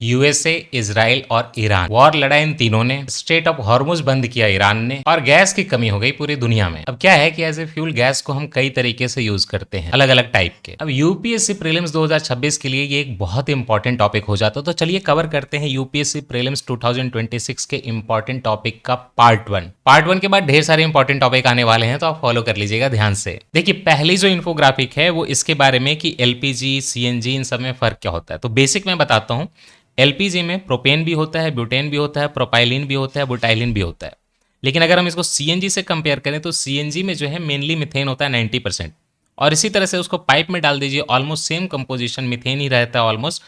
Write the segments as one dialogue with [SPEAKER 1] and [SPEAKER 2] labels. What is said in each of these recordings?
[SPEAKER 1] USA, Israel और Iran war लड़ा। इन तीनों ने स्ट्रेट ऑफ हॉर्मुज बंद किया ईरान ने, और गैस की कमी हो गई पूरी दुनिया में। अब क्या है कि एज ए फ्यूल गैस को हम कई तरीके से यूज करते हैं, अलग अलग टाइप के। अब यूपीएससी प्रीलिम्स 2026 के लिए ये एक बहुत इंपॉर्टेंट टॉपिक हो जाता है। तो चलिए कवर करते हैं यूपीएससी प्रीलिम्स 2026 के इंपॉर्टेंट टॉपिक का पार्ट वन के बाद ढेर सारे इंपॉर्टेंट टॉपिक आने वाले हैं, तो आप फॉलो कर लीजिएगा ध्यान से। देखिए पहली जो इन्फोग्राफिक है वो इसके बारे में कि एलपीजी, सीएनजी, इन सब में फर्क क्या होता है। तो बेसिक मैं बताता हूँ। एलपीजी में प्रोपेन भी होता है, ब्यूटेन भी होता है, प्रोपाइलिन भी होता है, बुटाइलिन भी होता है। लेकिन अगर हम इसको सीएनजी से कंपेयर करें तो सीएनजी में जो है मेनली मिथेन होता है 90%। और इसी तरह से उसको पाइप में डाल दीजिए, ऑलमोस्ट सेम कंपोजिशन मिथेन ही रहता है ऑलमोस्ट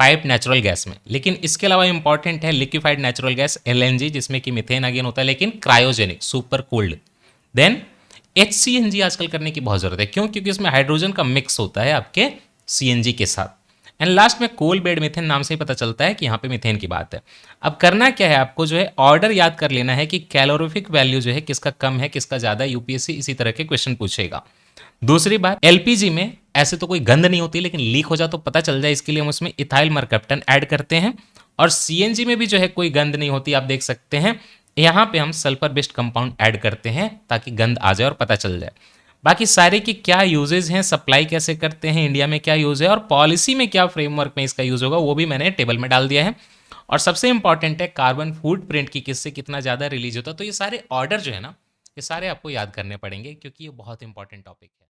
[SPEAKER 1] पाइप नेचुरल गैस में। लेकिन इसके अलावा इंपॉर्टेंट है लिक्विफाइड नेचुरल गैस एलएनजी, जिसमें कि मिथेन अगेन होता है लेकिन क्रायोजेनिक, सुपर कूल्ड। देन एचसीएनजी आजकल करने की बहुत जरूरत है। क्यों? क्योंकि इसमें हाइड्रोजन का मिक्स होता है आपके सीएनजी के साथ। एंड लास्ट में कोल बेड मिथेन, नाम से ही पता चलता है कि यहाँ पे मिथेन की बात है। अब करना क्या है, आपको जो है ऑर्डर याद कर लेना है कि कैलोरीफिक वैल्यू जो है किसका कम है किसका ज्यादा। यूपीएससी इसी तरह के क्वेश्चन पूछेगा। दूसरी बात, एलपीजी में ऐसे तो कोई गंध नहीं होती, लेकिन लीक हो जाए तो पता चल जाए, इसके लिए हम उसमें इथाइल मरकप्टन ऐड करते हैं। और सीएनजी में भी जो है कोई गंध नहीं होती, आप देख सकते हैं। यहाँ पे हम सल्फर बेस्ड कंपाउंड ऐड करते हैं ताकि गंध आ जाए और पता चल जाए। बाकी सारे की क्या यूजेज हैं, सप्लाई कैसे करते हैं, इंडिया में क्या यूज है, और पॉलिसी में क्या फ्रेमवर्क में इसका यूज होगा, वो भी मैंने टेबल में डाल दिया है। और सबसे इंपॉर्टेंट है कार्बन फुटप्रिंट की किससे कितना ज्यादा रिलीज होता है। तो ये सारे ऑर्डर जो है ना, ये सारे आपको याद करने पड़ेंगे क्योंकि ये बहुत इंपॉर्टेंट टॉपिक है।